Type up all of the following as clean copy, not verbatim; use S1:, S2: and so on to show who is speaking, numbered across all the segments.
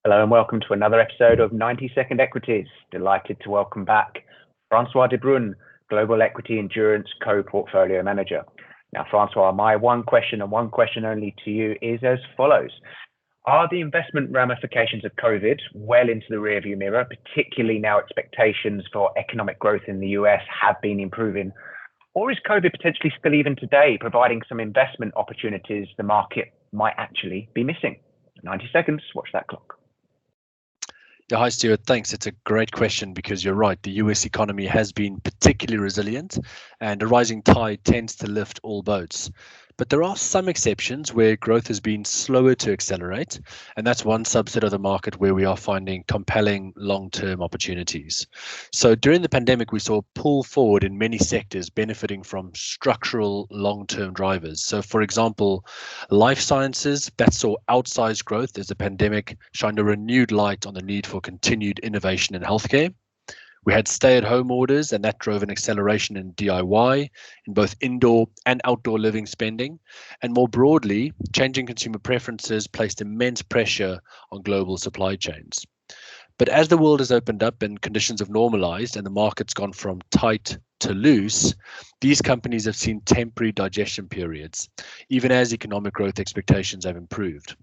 S1: Hello and welcome to another episode of 90-Second Equities. Delighted to welcome back Francois de Bruin, Global Equity Endurance Co-Portfolio Manager. Now, Francois, my one question and one question only to you is as follows. Are the investment ramifications of COVID well into the rearview mirror, particularly now expectations for economic growth in the US have been improving? Or is COVID potentially still even today providing some investment opportunities the market might actually be missing? 90 seconds, watch that clock.
S2: Yeah, hi, Stuart. Thanks. It's a great question because you're right. The US economy has been particularly resilient and a rising tide tends to lift all boats. But there are some exceptions where growth has been slower to accelerate, and that's one subset of the market where we are finding compelling long-term opportunities. So during the pandemic, we saw pull forward in many sectors benefiting from structural long-term drivers. So for example, life sciences, that saw outsized growth as the pandemic shined a renewed light on the need for continued innovation in healthcare. We had stay-at-home orders, and that drove an acceleration in DIY, in both indoor and outdoor living spending. And more broadly, changing consumer preferences placed immense pressure on global supply chains. But as the world has opened up and conditions have normalized and the market's gone from tight to loose, these companies have seen temporary digestion periods, even as economic growth expectations have improved.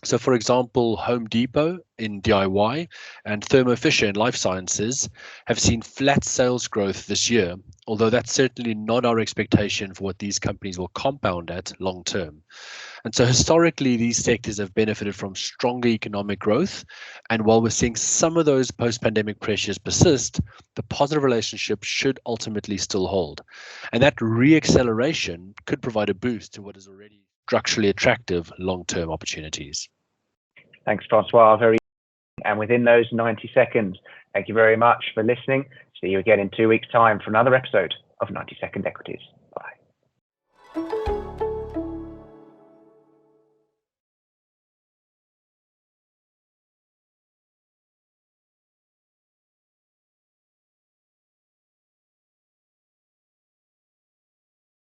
S2: So, for example, Home Depot in DIY and Thermo Fisher in life sciences have seen flat sales growth this year, although that's certainly not our expectation for what these companies will compound at long term. And so historically, these sectors have benefited from stronger economic growth. And while we're seeing some of those post-pandemic pressures persist, the positive relationship should ultimately still hold. And that re-acceleration could provide a boost to what is already structurally attractive long-term opportunities.
S1: Thanks, Francois. And within those 90 seconds, thank you very much for listening. See you again in 2 weeks' time for another episode of 90 Second Equities.